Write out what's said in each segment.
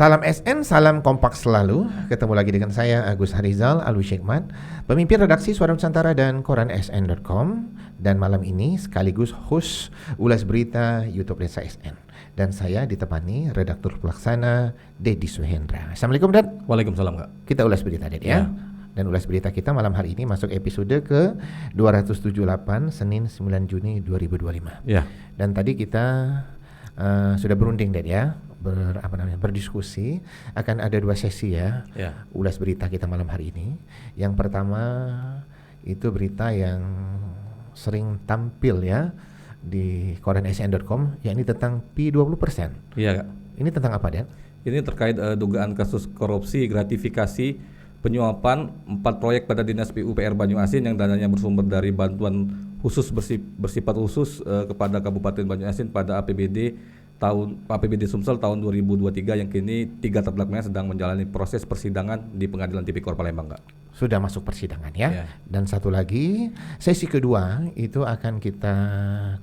Salam SN, salam kompak selalu. Ketemu lagi dengan saya Agus Harizal Alwi Syekmat, pemimpin redaksi Suara Nusantara dan koran sn.com. Dan malam ini sekaligus host ulas berita YouTube Desa SN. Dan saya ditemani redaktur pelaksana Dedi Suhendra. Assalamualaikum Dad. Waalaikumsalam Kak. Kita ulas berita Dad ya. Dan ulas berita kita malam hari ini masuk episode ke 278 Senin 9 Juni 2025. Ya. Dan tadi kita sudah berunding Dad ya. Berdiskusi akan ada 2 sesi ya. Ulas berita kita malam hari ini. Yang pertama itu berita yang sering tampil ya di koran sn.com, yakni tentang P20%. Iya Kak. Ini tentang apa Dan? Ini terkait dugaan kasus korupsi gratifikasi penyuapan 4 proyek pada Dinas PUPR Banyuasin yang dananya bersumber dari bantuan khusus bersifat khusus kepada Kabupaten Banyuasin pada APBD Sumsel tahun 2023 yang kini 3 terdakwanya sedang menjalani proses persidangan di Pengadilan Tipikor Palembang Kak. Sudah masuk persidangan ya. Dan satu lagi, sesi kedua itu akan kita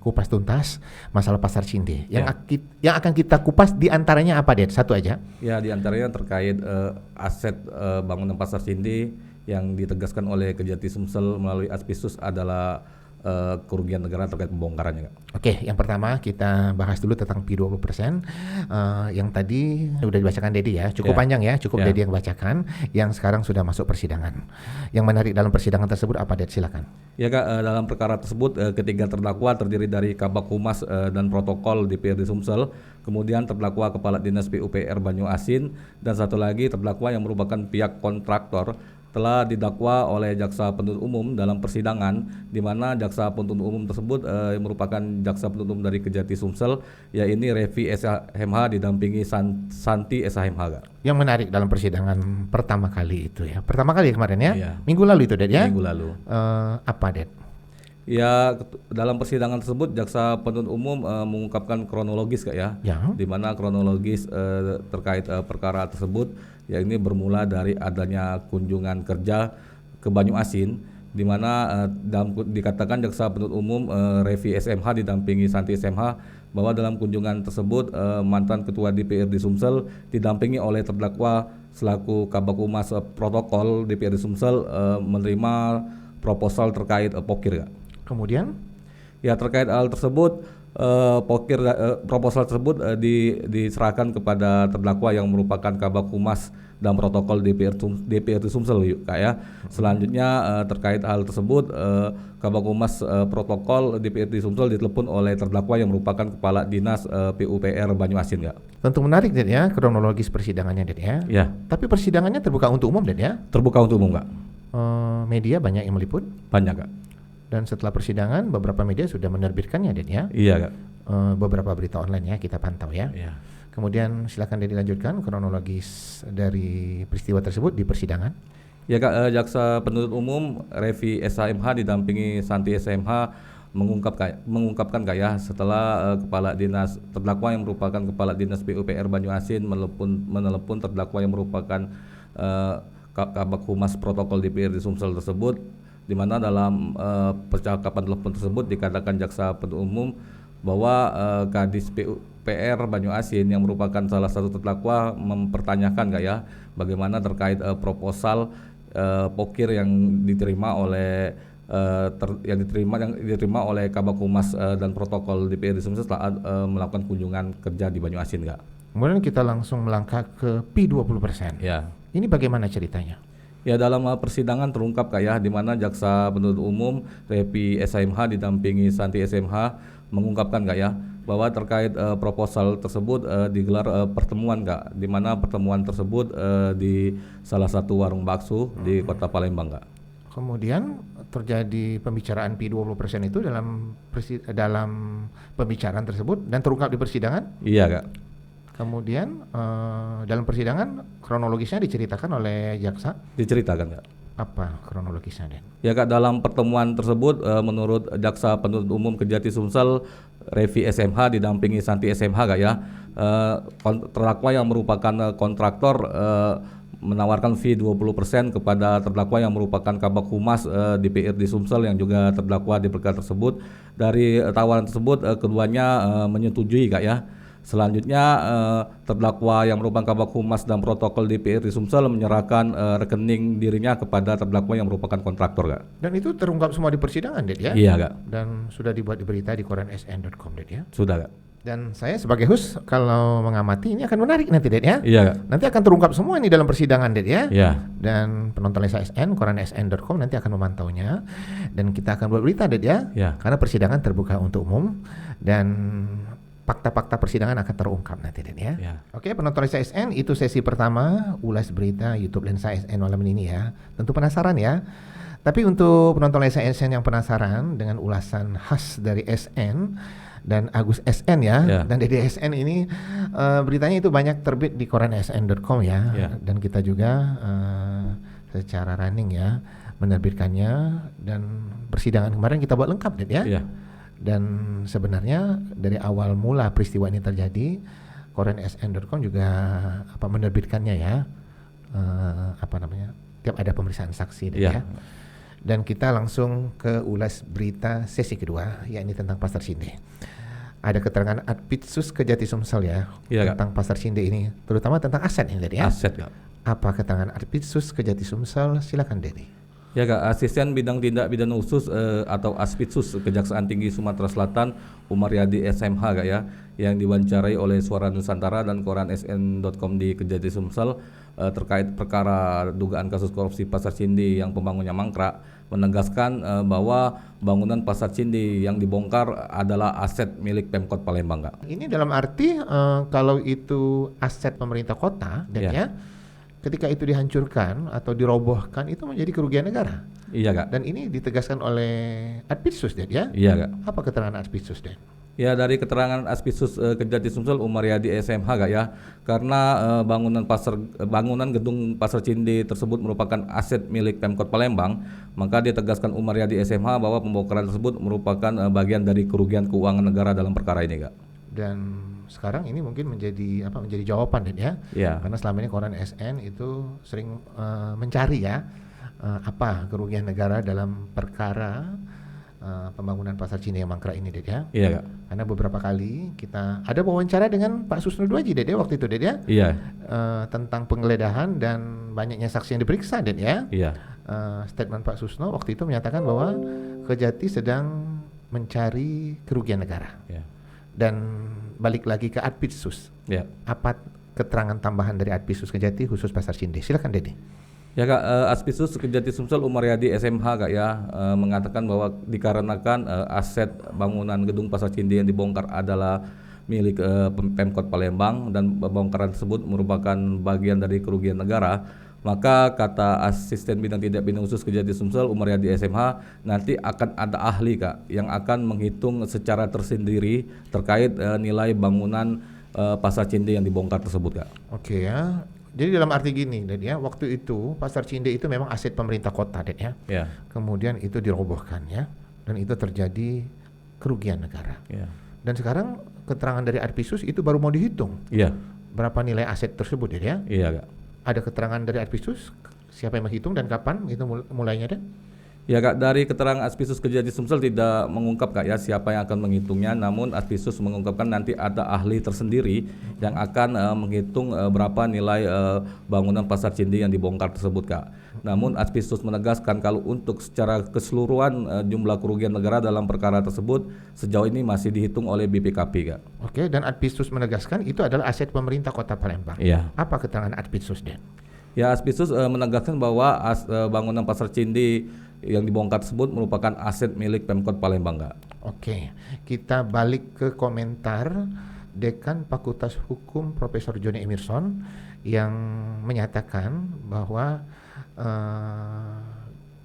kupas tuntas masalah Pasar Cinde. Yang akan kita kupas diantaranya apa Ded? Satu aja. Ya, diantaranya terkait aset bangunan Pasar Cinde yang ditegaskan oleh Kejati Sumsel melalui Aspisus adalah kerugian negara terkait pembongkarannya Kak. Oke, yang pertama kita bahas dulu tentang P20%. Yang tadi sudah dibacakan Dedi ya, cukup panjang ya, cukup Dedi yang bacakan. Yang sekarang sudah masuk persidangan. Yang menarik dalam persidangan tersebut apa Ded? Silakan. Ya Kak, dalam perkara tersebut ketiga terdakwa terdiri dari Kabak Humas dan Protokol DPRD Sumsel, kemudian terdakwa Kepala Dinas PUPR Banyuasin, dan satu lagi terdakwa yang merupakan pihak kontraktor telah didakwa oleh jaksa penuntut umum dalam persidangan, di mana jaksa penuntut umum tersebut yang merupakan jaksa penuntut umum dari Kejati Sumsel, yaitu Revi SHMH didampingi Santi SHMH. Yang menarik dalam persidangan pertama kali itu ya, pertama kali kemarin ya, minggu lalu itu Ded ya. Minggu lalu. Apa Ded? Ya, dalam persidangan tersebut jaksa penuntut umum mengungkapkan kronologis Kak ya, di mana kronologis terkait perkara tersebut, ya ini bermula dari adanya kunjungan kerja ke Banyuasin, di mana dikatakan jaksa penuntut umum Revi SMH didampingi Santi SMH bahwa dalam kunjungan tersebut mantan ketua DPRD Sumsel didampingi oleh terdakwa selaku Kabak Humas Protokol DPRD Sumsel menerima proposal terkait pokir Kak. Kemudian? Ya, terkait hal tersebut proposal tersebut diserahkan kepada terdakwa yang merupakan Kabak Humas dan Protokol DPRD Sumsel Kak ya. Selanjutnya terkait hal tersebut Kabak Humas Protokol DPRD Sumsel ditelepon oleh terdakwa yang merupakan Kepala Dinas PUPR Banyuasin Kak. Tentu menarik Ded ya, kronologis persidangannya Ded ya. Ya. Tapi persidangannya terbuka untuk umum Ded ya? Terbuka untuk umum Kak. Media banyak yang meliput? Banyak Kak. Dan setelah persidangan beberapa media sudah menerbitkannya Ded ya. Iya Kak. Beberapa berita online ya kita pantau ya. Iya. Kemudian silakan Ded dilanjutkan kronologis dari peristiwa tersebut di persidangan. Ya Kak, jaksa penuntut umum Revi SHMH didampingi Santi SMH mengungkapkan Kak ya, setelah kepala dinas terdakwa yang merupakan Kepala Dinas PUPR Banyuasin menelepon terdakwa yang merupakan Kabak Humas Protokol DPRD Sumsel tersebut, di mana dalam percakapan telepon tersebut dikatakan jaksa penuntut umum bahwa Kadis PUPR Banyuasin yang merupakan salah satu terdakwa mempertanyakan Kak ya, bagaimana terkait proposal pokir yang diterima oleh yang diterima oleh Kabak Humas dan Protokol DPRD Sumsel setelah melakukan kunjungan kerja di Banyuasin Kak. Kemudian kita langsung melangkah ke P20%. Ya. Ini bagaimana ceritanya? Ya, dalam persidangan terungkap Kak ya, di mana jaksa penuntut umum Revi SHMH didampingi Santi SMH mengungkapkan Kak ya, bahwa terkait proposal tersebut digelar pertemuan Kak, di mana pertemuan tersebut di salah satu warung bakso di Kota Palembang Kak. Kemudian terjadi pembicaraan P20% itu dalam pembicaraan tersebut dan terungkap di persidangan? Iya Kak. Kemudian dalam persidangan kronologisnya diceritakan oleh jaksa? Diceritakan Kak. Apa kronologisnya Den? Ya Kak, dalam pertemuan tersebut menurut jaksa penuntut umum Kejati Sumsel Revi SMH didampingi Santi SMH Kak ya, terdakwa yang merupakan kontraktor menawarkan fee 20% kepada terdakwa yang merupakan Kabak Humas DPRD Sumsel yang juga terdakwa di perkara tersebut. Dari tawaran tersebut keduanya menyetujui Kak ya. Selanjutnya terdakwa yang merupakan Kabag Humas dan Protokol DPRD Sumsel menyerahkan rekening dirinya kepada terdakwa yang merupakan kontraktor, Kak. Dan itu terungkap semua di persidangan, Ded ya? Iya, Kak. Dan sudah dibuat di berita di koran.sn.com, Ded ya? Sudah, Kak. Dan saya sebagai host kalau mengamati ini akan menarik nanti, Ded ya? Iya, Kak. Nanti akan terungkap semua ini dalam persidangan, Ded ya? Iya. Dan penonton Lesa SN, koran.sn.com nanti akan memantaunya. Dan kita akan buat berita, Ded ya? Iya. Karena persidangan terbuka untuk umum dan fakta-fakta persidangan akan terungkap nanti, Ded ya. Ya. Oke, penonton Lensa SN, itu sesi pertama ulas berita YouTube Lensa SN malam ini ya. Tentu penasaran ya. Tapi untuk penonton Lensa SN yang penasaran dengan ulasan khas dari SN dan Agus SN ya, dan Dede SN ini beritanya itu banyak terbit di koran.sn.com ya. Dan kita juga secara running ya menerbitkannya, dan persidangan kemarin kita buat lengkap, Ded ya. Dan sebenarnya dari awal mula peristiwa ini terjadi, koran.sn.com juga menerbitkannya ya, tiap ada pemeriksaan saksi, ya. Dan kita langsung ke ulas berita sesi kedua, yakni tentang Pasar Cinde. Ada keterangan Adpitsus Kejati Sumsel ya, tentang Pasar Cinde ini, terutama tentang aset ini, Ded ya. Aset, Kak. Apa keterangan Adpitsus Kejati Sumsel? Silakan, Dedi. Ya, Kak, Asisten Bidang Tindak Pidana Khusus atau Aspitsus Kejaksaan Tinggi Sumatera Selatan Umaryadi SMH, Kak ya, yang diwawancarai oleh Suara Nusantara dan koran sn.com di Kejati Sumsel terkait perkara dugaan kasus korupsi Pasar Cinde yang pembangunnya mangkrak, menegaskan bahwa bangunan Pasar Cinde yang dibongkar adalah aset milik Pemkot Palembang, Kak. Ini dalam arti kalau itu aset pemerintah kota, dan ya, ketika itu dihancurkan atau dirobohkan itu menjadi kerugian negara. Iya, Kak. Dan ini ditegaskan oleh Adpitsus, Ded ya? Iya, Kak. Apa keterangan Adpitsus, Ded? Ya, dari keterangan Aspitsus Kejati Sumsel Umaryadi SMH, Kak ya, karena bangunan gedung Pasar Cinde tersebut merupakan aset milik Pemkot Palembang, maka ditegaskan Umaryadi SMH bahwa pembongkaran tersebut merupakan bagian dari kerugian keuangan negara dalam perkara ini, Kak. Dan sekarang ini mungkin menjadi jawaban, Ded ya? Iya. Karena selama ini koran SN itu sering mencari ya apa kerugian negara dalam perkara pembangunan Pasar Cinde yang mangkrak ini, Ded ya? Iya, Kak. Karena beberapa kali kita ada wawancara dengan Pak Susno Duaji, Ded ya, waktu itu, Ded ya? Iya. Tentang penggeledahan dan banyaknya saksi yang diperiksa, Ded ya? Iya. Statement Pak Susno waktu itu menyatakan bahwa Kejati sedang mencari kerugian negara. Iya. Dan balik lagi ke Adpitsus. Ya. Apa keterangan tambahan dari Adpitsus Kejati khusus Pasar Cinde? Silakan, Dedi. Ya, Kak, Aspitsus Kejati Sumsel Umaryadi SMH, Kak ya, mengatakan bahwa dikarenakan aset bangunan gedung Pasar Cinde yang dibongkar adalah milik Pemkot Palembang dan pembongkaran tersebut merupakan bagian dari kerugian negara, maka kata Asisten Bidang Tindak Pidana Khusus Kejati Sumsel Umaryadi SMH, nanti akan ada ahli, Kak, yang akan menghitung secara tersendiri terkait nilai bangunan Pasar Cinde yang dibongkar tersebut, Kak. Oke ya. Jadi dalam arti gini, Ded ya, waktu itu Pasar Cinde itu memang aset pemerintah kota, Ded ya. Ya. Kemudian itu dirobohkan ya, dan itu terjadi kerugian negara. Ya. Dan sekarang keterangan dari Adpitsus itu baru mau dihitung. Iya. Berapa nilai aset tersebut, Ded ya? Iya, Kak. Ada keterangan dari Adpitsus siapa yang menghitung dan kapan itu mulainya, Ded? Ya, Kak, dari keterangan Aspitsus Kejati Sumsel tidak mengungkap, Kak ya, siapa yang akan menghitungnya, namun Aspitsus mengungkapkan nanti ada ahli tersendiri yang akan menghitung berapa nilai bangunan Pasar Cinde yang dibongkar tersebut, Kak. Namun Aspitsus menegaskan kalau untuk secara keseluruhan jumlah kerugian negara dalam perkara tersebut sejauh ini masih dihitung oleh BPKP, Kak. Oke, dan Adpitsus menegaskan itu adalah aset pemerintah Kota Palembang. Iya. Apa keterangan Adpitsus, Den? Ya, Aspitsus menegaskan bahwa bangunan Pasar Cinde yang dibongkar tersebut merupakan aset milik Pemkot Palembang, Kak. Oke, kita balik ke komentar Dekan Fakultas Hukum Profesor Joni Emerson yang menyatakan bahwa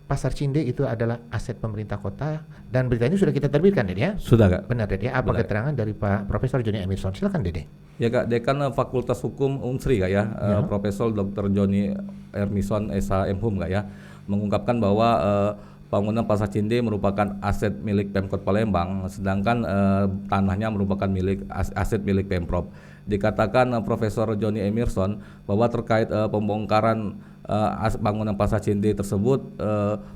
Pasar Cinde itu adalah aset pemerintah kota, dan beritanya sudah kita terbitkan, Dede ya? Sudah, Kak. Benar, Dede. Apa keterangan dari Pak Profesor Joni Emerson? Silakan, Dede. Ya, Kak, Dekan Fakultas Hukum Unsri, Kak ya, Profesor Dr. Joni Emerson SHM, Kak ya, mengungkapkan bahwa bangunan Pasar Cinde merupakan aset milik Pemkot Palembang, sedangkan tanahnya merupakan aset milik Pemprov. Dikatakan Profesor Joni Emerson bahwa terkait pembongkaran bangunan Pasar Cinde tersebut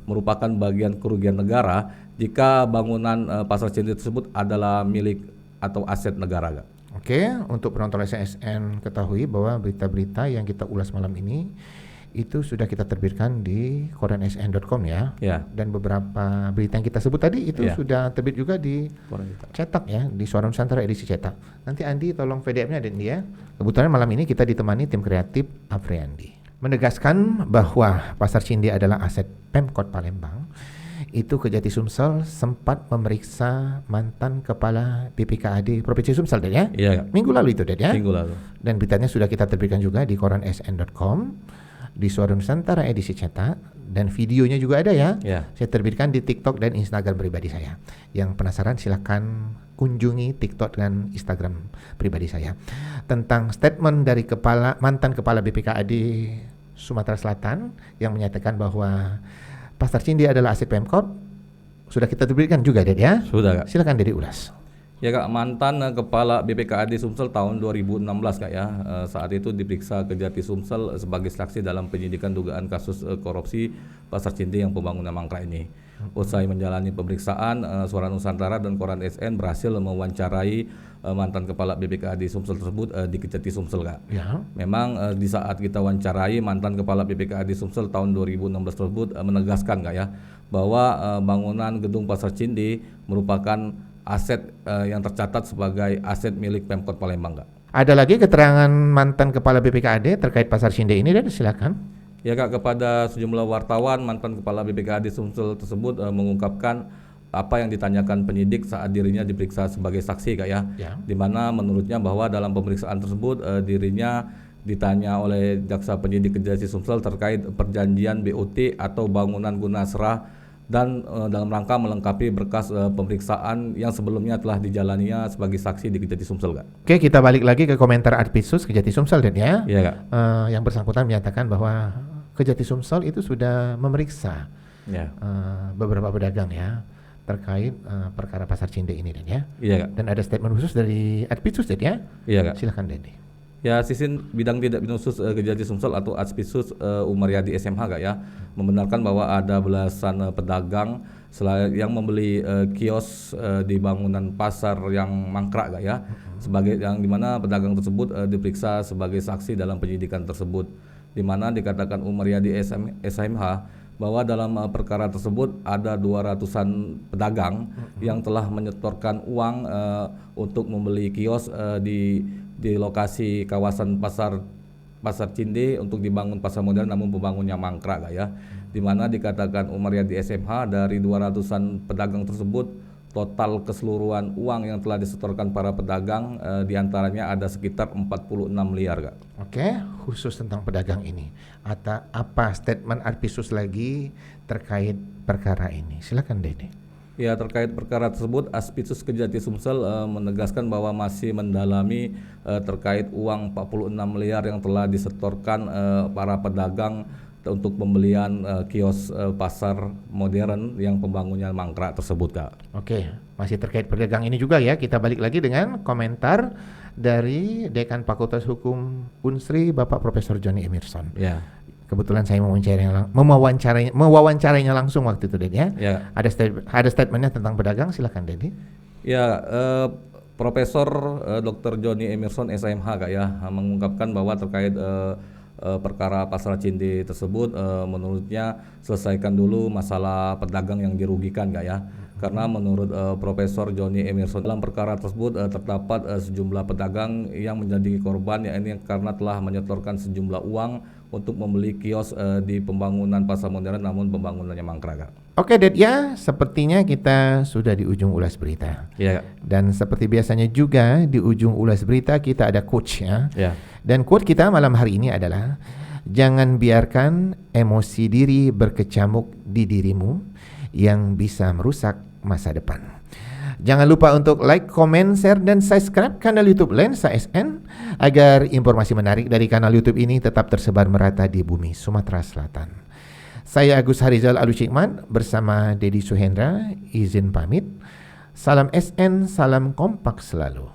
merupakan bagian kerugian negara jika bangunan Pasar Cinde tersebut adalah milik atau aset negara, Kak. Oke, untuk penonton SN ketahui bahwa berita-berita yang kita ulas malam ini itu sudah kita terbitkan di koransn.com ya. Dan beberapa berita yang kita sebut tadi itu sudah terbit juga di cetak ya, di Suara Nusantara edisi cetak. Nanti Andi tolong PDF-nya dan dia. Kebetulan malam ini kita ditemani tim kreatif Afriandi. Menegaskan bahwa Pasar Cinde adalah aset Pemkot Palembang. Itu Kejati Sumsel sempat memeriksa mantan kepala BPKAD Provinsi Sumsel, Ded ya? Iya. Minggu lalu itu, Ded ya? Minggu lalu. Dan beritanya sudah kita terbitkan juga di koransn.com, di Suara Nusantara edisi cetak, dan videonya juga ada ya. Saya terbitkan di TikTok dan Instagram pribadi saya. Yang penasaran silakan kunjungi TikTok dan Instagram pribadi saya. Tentang statement dari mantan kepala BPKAD Sumatera Selatan yang menyatakan bahwa Pasar Cinde adalah aset Pemkot, sudah kita terbitkan juga, Ded ya? Sudah, Kak. Silakan Dedi ulas. Ya, Kak, mantan kepala BPKAD Sumsel tahun 2016, Kak ya. Saat itu diperiksa Kejati Sumsel sebagai saksi dalam penyidikan dugaan kasus korupsi Pasar Cinde yang pembangunan mangkrak ini. Usai menjalani pemeriksaan, Suara Nusantara dan Koran SN berhasil mewawancarai mantan kepala BPKAD Sumsel tersebut di Kejati Sumsel, Kak. Ya. Memang di saat kita wawancarai mantan kepala BPKAD Sumsel tahun 2016 tersebut menegaskan, Kak ya, bahwa bangunan gedung Pasar Cinde merupakan aset yang tercatat sebagai aset milik Pemkot Palembang, Kak. Ada lagi keterangan mantan kepala BPKAD terkait Pasar Cinde ini, dan silakan. Ya, Kak, kepada sejumlah wartawan, mantan kepala BPKAD Sumsel tersebut mengungkapkan apa yang ditanyakan penyidik saat dirinya diperiksa sebagai saksi, Kak ya. Di mana menurutnya bahwa dalam pemeriksaan tersebut dirinya ditanya oleh jaksa penyidik Kejati Sumsel terkait perjanjian BOT atau bangunan guna serah, dan dalam rangka melengkapi berkas pemeriksaan yang sebelumnya telah dijalaninya sebagai saksi di Kejati Sumsel, Kak. Oke, kita balik lagi ke komentar Adpisus Kejati Sumsel, dan ya. Iya, Kak. Yang bersangkutan menyatakan bahwa Kejati Sumsel itu sudah memeriksa beberapa pedagang ya terkait perkara Pasar Cinde ini, dan ya. Iya, Kak. Dan ada statement khusus dari Adpisus, dan ya. Iya, Kak. Silakan, Dedi. Ya, Sisin Bidang Tindak Pidana Khusus Kejati Sumsel atau Adspisus Umaryadi SMH, Kak ya, membenarkan bahwa ada belasan pedagang yang membeli kios di bangunan pasar yang mangkrak, Kak ya, sebagai yang dimana pedagang tersebut diperiksa sebagai saksi dalam penyidikan tersebut, dimana dikatakan Umaryadi SMH bahwa dalam perkara tersebut ada 200-an pedagang yang telah menyetorkan uang untuk membeli kios di lokasi kawasan Pasar Cinde untuk dibangun pasar modern namun pembangunnya mangkrak, Kak ya. Di mana dikatakan Umaryadi SMH dari 200-an pedagang tersebut total keseluruhan uang yang telah disetorkan para pedagang diantaranya ada sekitar 46 miliar, Kak. Oke, khusus tentang pedagang ini. Apa statement Adpisus lagi terkait perkara ini? Silakan, Dede. Ya, terkait perkara tersebut, Adspisus Kejati Sumsel menegaskan bahwa masih mendalami terkait uang 46 miliar yang telah disetorkan para pedagang untuk pembelian kios pasar modern yang pembangunannya mangkrak tersebut, Kak. Oke, masih terkait pedagang ini juga ya. Kita balik lagi dengan komentar dari Dekan Fakultas Hukum Unsri, Bapak Profesor Johnny Emerson. Ya. Kebetulan saya mewawancarainya langsung waktu itu, Dedi ya. Ada statementnya tentang pedagang, silakan, Dedi. Ya, Profesor Dr. Johnny Emerson SMH, Kak ya, mengungkapkan bahwa terkait perkara Pasar Cinde tersebut menurutnya selesaikan dulu masalah pedagang yang dirugikan, Kak ya. Karena menurut Profesor Johnny Emerson dalam perkara tersebut terdapat sejumlah pedagang yang menjadi korban, yakni karena telah menyetorkan sejumlah uang untuk membeli kios di pembangunan pasar modern namun pembangunannya mangkrak, Kak. Oke, Ded ya, sepertinya kita sudah di ujung ulas berita. Iya, Kak. Dan seperti biasanya juga di ujung ulas berita kita ada quotes ya. Iya. Dan quote kita malam hari ini adalah, jangan biarkan emosi diri berkecamuk di dirimu yang bisa merusak masa depan. Jangan lupa untuk like, comment, share, dan subscribe kanal YouTube Lensa SN agar informasi menarik dari kanal YouTube ini tetap tersebar merata di bumi Sumatera Selatan. Saya Agus Harizal Alucikman bersama Dedi Suhendra izin pamit. Salam SN, salam kompak selalu.